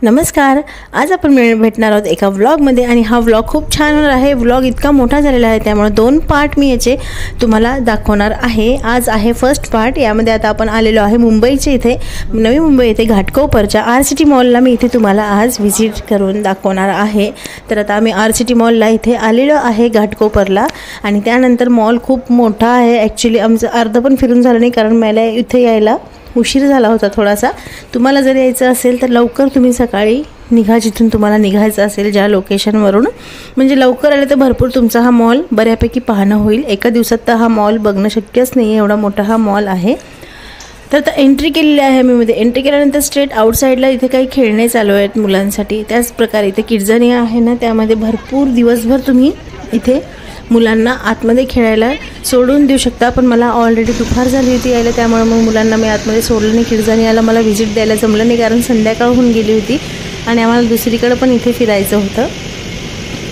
नमस्कार. आज आपण भेटणार आहोत एका व्लॉगमध्ये आणि हा व्लॉग खूप छान होणार आहे. व्लॉग इतका मोठा झालेला आहे त्यामुळे 2 पार्ट मी याचे तुम्हाला दाखवणार आहे. आज आहे फर्स्ट पार्ट. यामध्ये आता आपण आलेलो आहे मुंबईच्या इथे, नवी मुंबई येथे घाटकोपरच्या RCT मॉलला. मी इथे तुम्हाला आज व्हिजिट करून दाखवणार आहे. तर आता आम्ही RCT मॉलला इथे आलेलो आहे घाटकोपरला आणि त्यानंतर मॉल खूप मोठा आहे. ॲक्च्युली आमचं अर्ध पण फिरून झालं नाही कारण मला इथे यायला उशीर झाला होता थोडासा. तुम्हाला जर यायचं असेल तर लवकर तुम्ही सकाळी निघा, जिथून तुम्हाला निघायचं असेल ज्या लोकेशनवरून. म्हणजे लवकर आले तर भरपूर तुमचा हा मॉल बऱ्यापैकी पाहणं होईल. एका दिवसात तर हा मॉल बघणं शक्यच नाही, एवढा मोठा हा मॉल आहे. तर आता एंट्री केलेली आहे मी. मध्ये एंट्री केल्यानंतर स्ट्रेट आउटसाईडला इथे काही खेळणे चालू आहेत मुलांसाठी. त्याच प्रकारे इथे किड्झनिया आहे ना, त्यामध्ये भरपूर दिवसभर तुम्ही इथे मुलांना आतमध्ये खेळायला सोडून देऊ शकता. पण मला ऑलरेडी दुपार झाली होती यायला, त्यामुळे मग मुलांना मी आतमध्ये सोडलं नाही. किड्झनियाला मला व्हिजिट द्यायला जमलं नाही कारण संध्याकाळ होऊन गेली होती आणि आम्हाला दुसरीकडे पण इथे फिरायचं होतं.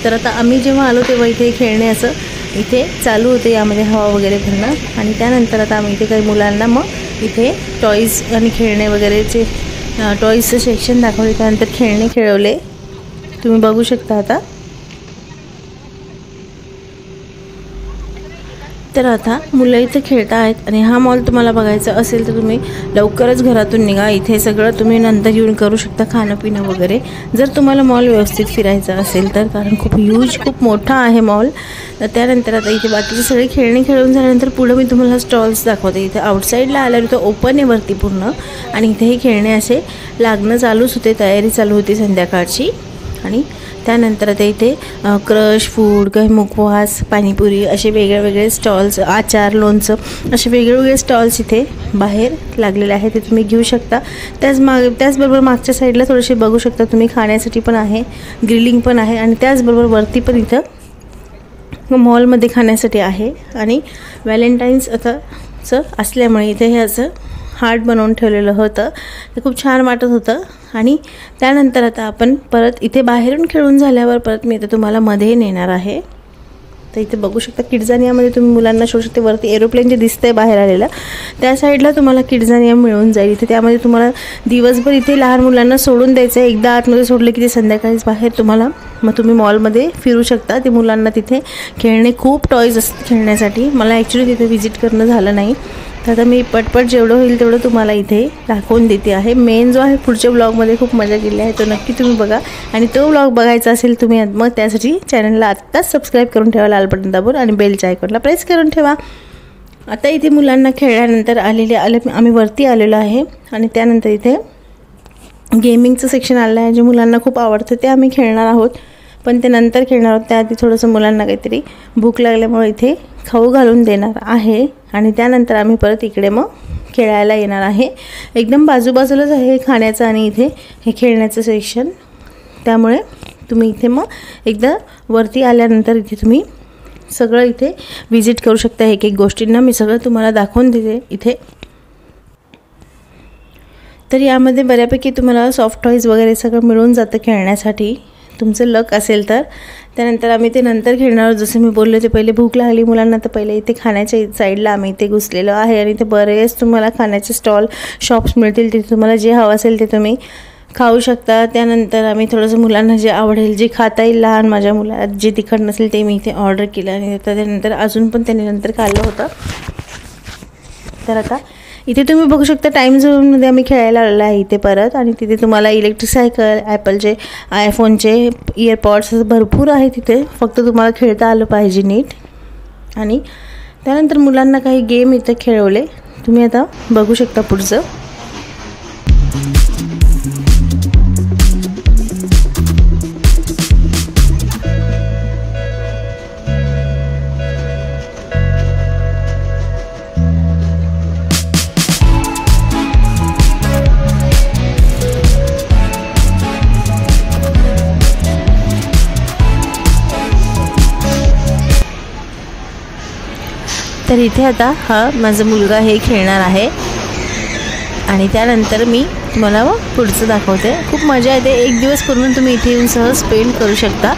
तर आता आम्ही जेव्हा आलो तेव्हा इथे खेळणे असं इथे चालू होते, यामध्ये हवा वगैरे भरणं. आणि त्यानंतर आता आम्ही इथे काही मुलांना मग इथे टॉईज आणि खेळणे वगैरेचे टॉईजचं सेक्शन दाखवले, त्यानंतर खेळणे खेळवले. तुम्ही बघू शकता आता. तर आता मुलं इथे खेळत आहेत आणि हा मॉल तुम्हाला बघायचा असेल तर तुम्ही लवकरच घरातून निघा. इथे सगळं तुम्ही नंतर येऊन करू शकता, खाणं पिणं वगैरे, जर तुम्हाला मॉल व्यवस्थित फिरायचा असेल तर, कारण खूप ह्यूज खूप मोठा आहे मॉल. तर त्यानंतर आता इथे बाकीचे सगळे खेळणे खेळून झाल्यानंतर पुढं मी तुम्हाला स्टॉल्स दाखवते. इथे आउटसाईडला आल्यावर इथं ओपन आहे वरती पूर्ण आणि इथे हे खेळणे असे लागणं चालूच होते, तयारी चालू होती संध्याकाळची. आणि त्यानंतर आता इथे क्रश फूड, काही मुखवास, पाणीपुरी असे वेगळे वेगळे स्टॉल्स, आचार, लोणचं असे वेगवेगळे स्टॉल्स इथे बाहेर लागलेले आहेत, ते तुम्ही घेऊ शकता. त्याचबरोबर मागच्या साईडला थोडेसे बघू शकता तुम्ही खाण्यासाठी पण आहे, ग्रिलिंग पण आहे आणि त्याचबरोबर वरती पण इथं मॉलमध्ये खाण्यासाठी आहे. आणि व्हॅलेंटाईन्स आताचं असल्यामुळे इथे हे असं हार्ट बनवून ठेवलेलं होतं, ते खूप छान वाटत होतं. आणि त्यानंतर आता आपण परत इथे बाहेरून खेळून झाल्यावर परत मी आता तुम्हाला मध्ये नेणार आहे. तर इथे बघू शकता किड्झनियामध्ये तुम्ही मुलांना शोधू शकता. वरती एरोप्लेन जे दिसतंय बाहेर आलेलं, त्या साईडला तुम्हाला किड्झनिया मिळून जाईल. इथे त्यामध्ये तुम्हाला दिवसभर इथे लहान मुलांना सोडून द्यायचं आहे. एकदा आतमध्ये सोडलं की ते संध्याकाळीच बाहेर तुम्हाला मग तुम्ही मॉलमध्ये फिरू शकता. ते मुलांना तिथे खेळणे खूप टॉईज असतात खेळण्यासाठी. मला ॲक्च्युली तिथे व्हिजिट करणं झालं नाही, तर आता मी पटपट जेवढं होईल तेवढं तुम्हाला इथे दाखवून देते आहे. मेन जो आहे पुढच्या ब्लॉगमध्ये खूप मजा केली आहे, तो नक्की तुम्ही बघा. आणि तो ब्लॉग बघायचा असेल तुम्ही मग त्यासाठी चॅनलला आत्ताच सबस्क्राईब करून ठेवा, लाल बटन दाबून, आणि बेलच्या आयकॉनला प्रेस करून ठेवा. आता इथे मुलांना खेळल्यानंतर आम्ही वरती आलेलो आहे आणि त्यानंतर इथे गेमिंगचं सेक्शन आलं आहे, जे मुलांना खूप आवडतं. ते आम्ही खेळणार आहोत, पण ते नंतर खेळणार आहोत. त्याआधी थोडंसं मुलांना काहीतरी भूक लागल्यामुळे इथे खाऊ घालून देणार आहे आणि त्यानंतर आम्ही परत इकडे मग खेळायला येणार आहे. एकदम बाजूबाजूलाच आहे खाण्याचं आणि इथे हे खेळण्याचं सेक्शन, त्यामुळे तुम्ही इथे मग एकदा वरती आल्यानंतर इथे तुम्ही सगळं इथे व्हिजिट करू शकता. एक एक गोष्टींना मी सगळं तुम्हाला दाखवून देते इथे. तर यामध्ये बऱ्यापैकी तुम्हाला सॉफ्ट टॉईज वगैरे सगळं मिळून जातं खेळण्यासाठी, तुमचं लक असेल तर. त्यानंतर आम्ही ते नंतर खेळणार आहोत. जसं मी बोलले, ते पहिले भूक लागली मुलांना, तर पहिले इथे खाण्याच्या साईडला आम्ही इथे घुसलेलो आहे आणि इथे बरेच तुम्हाला खाण्याचे शॉप्स मिळतील. तिथे तुम्हाला जे हवं असेल ते तुम्ही खाऊ शकता. त्यानंतर आम्ही थोडंसं मुलांना जे आवडेल, जे खाता येईल, लहान माझ्या मुलाला जे तिखट नसेल ते मी इथे ऑर्डर केलं आणि त्यानंतर अजून पण त्यांनी नंतर खाल्लं होतं. तर आता इथे तुम्ही बघू शकता टाईम झोनमध्ये आम्ही खेळायला आलेलो आहे इथे परत. आणि तिथे तुम्हाला इलेक्ट्रिक सायकल, ॲपलचे, आयफोनचे इयरपॉड्स भरपूर आहे तिथे, फक्त तुम्हाला खेळता आलं पाहिजे नीट. आणि त्यानंतर मुलांना काही गेम इथे खेळवले, तुम्ही आता बघू शकता पुढचं. तर इथे आता हा माझा मुलगा हे खेळणार आहे आणि त्यानंतर मी तुम्हाला पुढचं दाखवते. खूप मजा येते. एक दिवस पूर्ण तुम्ही इथे येऊन सहज स्पेंड करू शकता.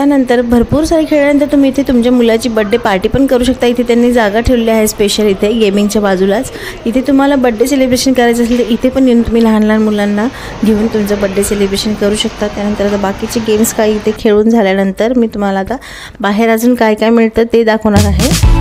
त्यानंतर भरपूर सारे खेळल्यानंतर तुम्ही इथे तुमच्या मुलाची बर्थडे पार्टी पण करू शकता। इथे त्यांनी जागा ठेवली आहे स्पेशल इथे गेमिंगच्या बाजूलाच। इथे तुम्हाला बर्थडे सेलिब्रेशन करायचं असेल तर इथे पण येऊन तुम्ही लहान लहान मुलांना घेऊन तुमचं बर्थडे सेलिब्रेशन करू शकता। त्यानंतर आता बाकीचे गेम्स काही इथे खेळून झाल्यानंतर मी तुम्हाला आता बाहेर अजून काय काय मिळतं ते दाखवणार आहे।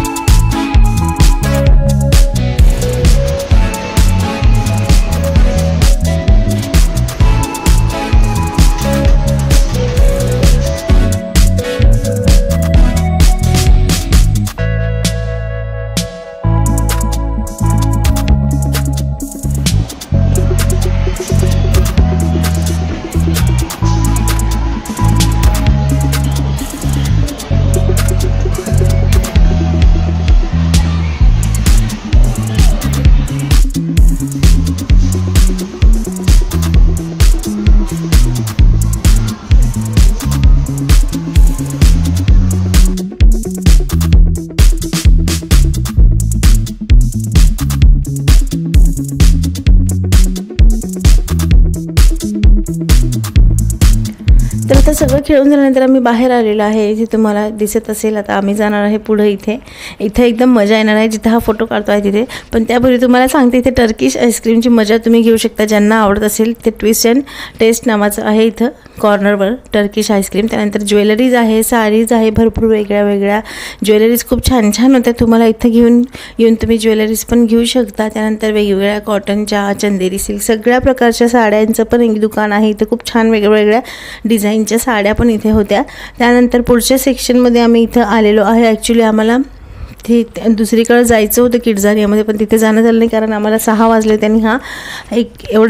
तर आता सगळं खेळून झाल्यानंतर आम्ही बाहेर आलेलो आहे। इथे तुम्हाला दिसत असेल आता आम्ही जाणार आहे पुढे। इथे एकदम मजा येणार आहे जिथे हा फोटो काढतो आहे तिथे। पण त्यापूर्वी तुम्हाला सांगते इथे टर्किश आईस्क्रीमची मजा तुम्ही घेऊ शकता। ज्यांना आवडत असेल ते ट्विस्ट अँड टेस्ट नावाचं आहे इथं कॉर्नरवर टर्किश आईस्क्रीम। त्यानंतर ज्वेलरीज आहे, साडीज आहे, भरपूर वेगळ्या ज्वेलरीज खूप छान छान होत्या। तुम्हाला इथं येऊन तुम्ही ज्वेलरीज पण घेऊ शकता। त्यानंतर वेगवेगळ्या कॉटनच्या, चंदेरी सिल्क सगळ्या प्रकारच्या साड्यांचं पण एक दुकान आहे इथे। खूप छान वेगवेगळ्या डिझाईनच्या साड्या पण इथे होत्या। त्यानंतर पुढच्या सेक्शनमध्ये आम्ही इथं आलेलो आहे। ॲक्च्युली आम्हाला ते दुसरीकडे जायचं होतं किड्झानियामध्ये पण तिथे जाणं झालं नाही कारण आम्हाला 6 वाजले। त्यांनी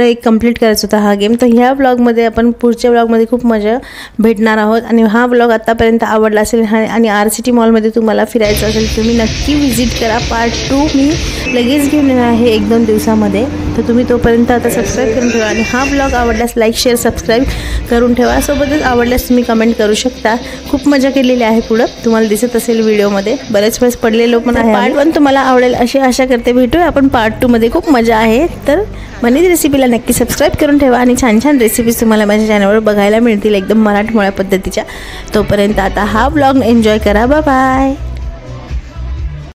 एक कंप्लीट करायचा होता हा गेम। तर ह्या ब्लॉगमध्ये आपण पुढच्या ब्लॉगमध्ये खूप मजा भेटणार आहोत। आणि हा ब्लॉग आतापर्यंत आवडला असेल आणि RCT मॉलमध्ये तुम्हाला फिरायचं असेल तुम्ही नक्की व्हिजिट करा। पार्ट 2 मी लगेच घेऊन येणार आहे 1-2 दिवसामध्ये। तर तुम्ही तोपर्यंत आता सबस्क्राईब करून ठेवा आणि हा ब्लॉग आवडल्यास लाईक शेअर सबस्क्राईब करून ठेवा। सोबतच आवडल्यास तुम्ही कमेंट करू शकता। खूप मजा केलेली आहे पुढं तुम्हाला दिसत असेल व्हिडिओमध्ये बरेच पडलेलो पण आहे। पार्ट 1 तुम्हाला आवडेल अशी आशा करते। भेटूया आपण पार्ट 2 मध्ये। खूप मजा आहे। तर मनीज रेसिपीला नक्की सबस्क्राईब करून ठेवा आणि छान रेसिपीज तुम्हाला माझ्या चॅनलवर बघायला मिळतील एकदम मराठमोळ्या पद्धतीच्या। तोपर्यंत आता हा ब्लॉग एन्जॉय करा। Bye bye.